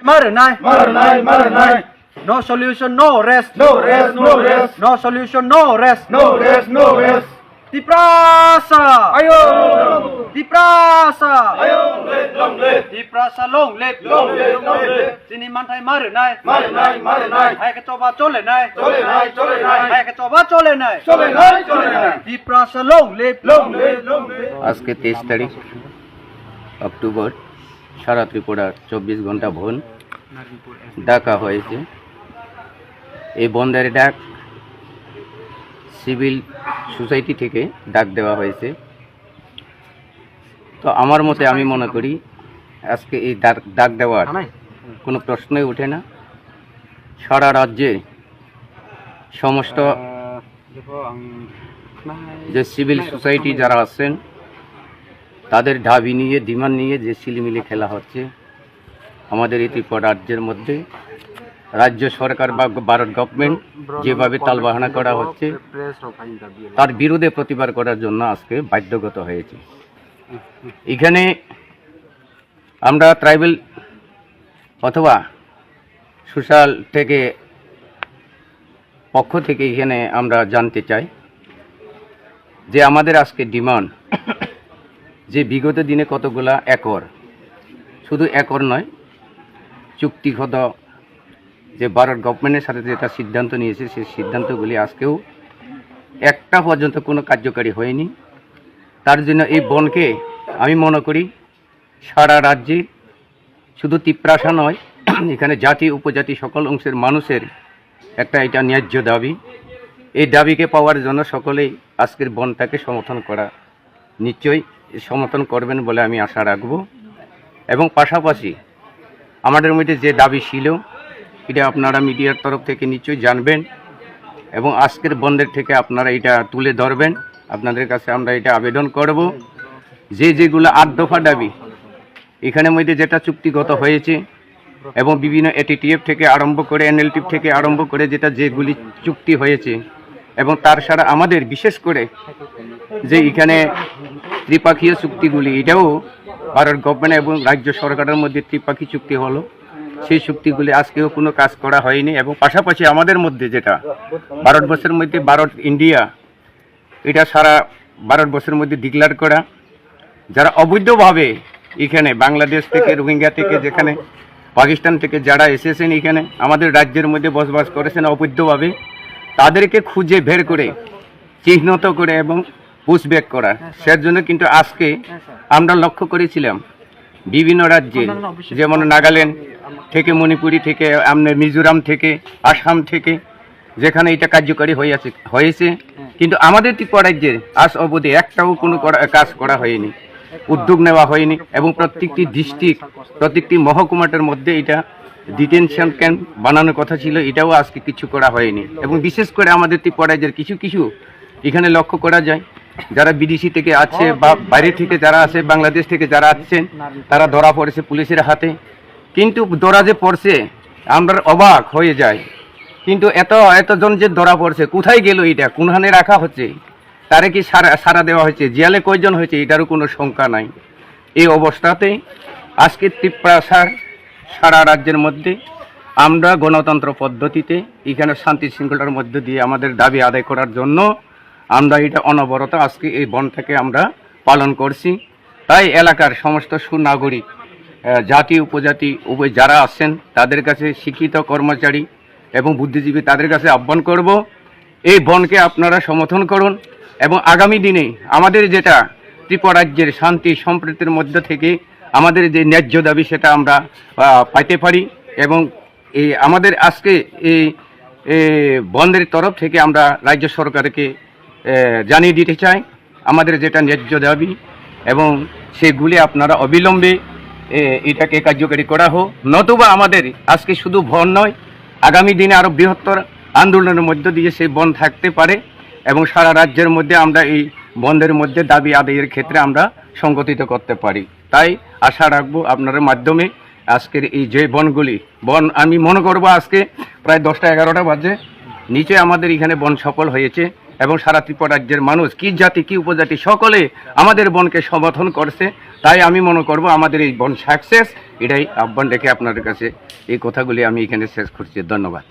Maranai. No solution, no rest. No rest. No solution, no rest. No rest. Tiprasa. Ayo. Tiprasa. Long live. Tiprasa long live. Long live. Sini mantai Maranai. Maranai. Hai ke coba chole nai. Chole nai. Hai ke coba chole nai. Chole nai. Tiprasa long live. Long live. আজকে 23 তারিখ October সারা ত্রিপুরার 24 ঘন্টা বন ডাকা হয়েছে। এই বন্ধের ডাক সিভিল সোসাইটি থেকে ডাক দেওয়া হয়েছে। তো আমার মতে আমি মনে করি আজকে এই ডাক দেওয়ার কোনো প্রশ্নই ওঠে না। সারা রাজ্যে সমস্ত যে সিভিল সোসাইটি যারা আছেন তাদের দাবি নিয়ে ডিমান্ড নিয়ে যে সিলিমিলি খেলা হচ্ছে আমাদের এই ত্রিপুরা রাজ্যের মধ্যে, রাজ্য সরকার বা ভারত গভর্নমেন্ট যেভাবে তালবাহানা করা হচ্ছে তার বিরুদ্ধে প্রতিবাদ করার জন্য আজকে বাধ্যগত হয়েছে। এখানে আমরা ট্রাইবেল অথবা সোশ্যাল থেকে পক্ষ থেকে এখানে আমরা জানতে চাই যে আমাদের আজকে ডিমান্ড যে বিগত দিনে কতগুলা একর, শুধু একর নয়, চুক্তিগত যে ভারত গভর্নমেন্টের সাথে যেটা সিদ্ধান্ত নিয়েছে সেই সিদ্ধান্তগুলি আজকেও একটা পর্যন্ত কোনো কার্যকারী হয়নি। তার জন্য এই বনকে আমি মনে করি সারা রাজ্যে শুধু তিপ্রাসা নয়, এখানে জাতি উপজাতি সকল অংশের মানুষের একটা এটা ন্যায্য দাবি। এই দাবিকে পাওয়ার জন্য সকলেই আজকের বনটাকে সমর্থন করা নিশ্চয়ই সমর্থন করবেন বলে আমি আশা রাখব। এবং পাশাপাশি আমাদের মধ্যে যে দাবি ছিল এটা আপনারা মিডিয়ার তরফ থেকে নিশ্চয়ই জানবেন এবং আজকের বন্ধের থেকে আপনারা এটা তুলে ধরবেন। আপনাদের কাছে আমরা এটা আবেদন করব যেগুলো 8 দফা দাবি এখানের মধ্যে যেটা চুক্তিগত হয়েছে এবং বিভিন্ন এটিটিএফ থেকে আরম্ভ করে এনএলটিএফ থেকে আরম্ভ করে যেগুলি চুক্তি হয়েছে এবং তার ছাড়া আমাদের বিশেষ করে যে এখানে ত্রিপাক্ষীয় চুক্তিগুলি, এটাও ভারত গভর্নমেন্ট এবং রাজ্য সরকারের মধ্যে ত্রিপাক্ষী চুক্তি হলো, সেই চুক্তিগুলি আজকেও কোনো কাজ করা হয়নি। এবং পাশাপাশি আমাদের মধ্যে যেটা ভারতবর্ষের মধ্যে ভারত ইন্ডিয়া, এটা সারা ভারতবর্ষের মধ্যে ডিক্লেয়ার করা, যারা অবৈধভাবে এখানে বাংলাদেশ থেকে, রোহিঙ্গা থেকে, যেখানে পাকিস্তান থেকে যারা এসেছেন এখানে আমাদের রাজ্যের মধ্যে বসবাস করেছেন অবৈধভাবে, তাদেরকে খুঁজে বের করে চিহ্নিত করে এবং পুশব্যাক করা। সের জন্য কিন্তু আজকে আমরা লক্ষ্য করেছিলাম বিভিন্ন রাজ্যে, যেমন নাগাল্যান্ড থেকে, মণিপুরি থেকে, মিজোরাম থেকে, আসাম থেকে, যেখানে এটা কার্যকারী হয়েছে, কিন্তু আমাদের ত্রিপুরা রাজ্যের আজ অবধি একটাও কোনো কাজ করা হয়নি, উদ্যোগ নেওয়া হয়নি। এবং প্রত্যেকটি ডিস্ট্রিক্ট, প্রত্যেকটি মহকুমাটার মধ্যে এটা ডিটেনশন ক্যাম্প বানানোর কথা ছিল, এটাও আজকে কিছু করা হয়নি। এবং বিশেষ করে আমাদের ত্রিপুরা রাজ্যের কিছু এখানে লক্ষ্য করা যায়, যারা বিদেশি থেকে আছে বা বাইরে থেকে যারা আছে, বাংলাদেশ থেকে যারা আসছেন, তারা ধরা পড়েছে পুলিশের হাতে। কিন্তু ধরা যে পড়ছে আমরা অবাক হয়ে যাই, কিন্তু এতজন যে ধরা পড়ছে কোথায় গেল, এটা কোনখানে রাখা হচ্ছে, তারে কি সারা দেওয়া হয়েছে, জিয়ালে কয়জন হয়েছে এটারও কোনো সংখ্যা নাই। এই অবস্থাতে আজকে ত্রিপুরার সারা রাজ্যের মধ্যে আমরা গণতন্ত্র পদ্ধতিতে এখানে শান্তি শৃঙ্খলার মধ্যে দিয়ে আমাদের দাবি আদায় করার জন্য আমরা এটা অনবরত আজকে এই বনটাকে আমরা পালন করছি। তাই এলাকার সমস্ত সুনাগরিক, জাতি উপজাতি উভয় যারা আছেন, তাদের কাছে শিক্ষিত কর্মচারী এবং বুদ্ধিজীবী, তাদের কাছে আহ্বান করব এই বনকে আপনারা সমর্থন করুন এবং আগামী দিনে আমাদের যেটা ত্রিপুরা রাজ্যের শান্তি সম্প্রীতির মধ্য থেকে আমাদের যে ন্যায্য দাবি সেটা আমরা পাইতে পারি। এবং এই আমাদের আজকে এই বন্ধের তরফ থেকে আমরা রাজ্য সরকারকে জানিয়ে দিতে চাই আমাদের যেটা ন্যায্য দাবি, এবং সেগুলি আপনারা অবিলম্বে এটাকে কার্যকারী করা হোক। নতুবা আমাদের আজকে শুধু বন নয়, আগামী দিনে আরও বৃহত্তর আন্দোলনের মধ্য দিয়ে সেই বন থাকতে পারে এবং সারা রাজ্যের মধ্যে আমরা এই বন্ধের মধ্যে দাবি আদায়ের ক্ষেত্রে আমরা সংগঠিত করতে পারি। তাই আশা রাখবো আপনার মাধ্যমে আজকের এই যে বন আমি মনে করবো আজকে প্রায় 10টা-11টা বাজে নিচে আমাদের এখানে বন সফল হয়েছে এবং সারা ত্রিপুরা রাজ্যের মানুষ কি জাতি কি উপজাতি সকলে আমাদের বনকে সমর্থন করছে। তাই আমি মনে করব আমাদের এই বন সাকসেস, এটাই আহ্বান রেখে আপনাদের কাছে এই কথাগুলি আমি এখানে শেষ করছি। ধন্যবাদ।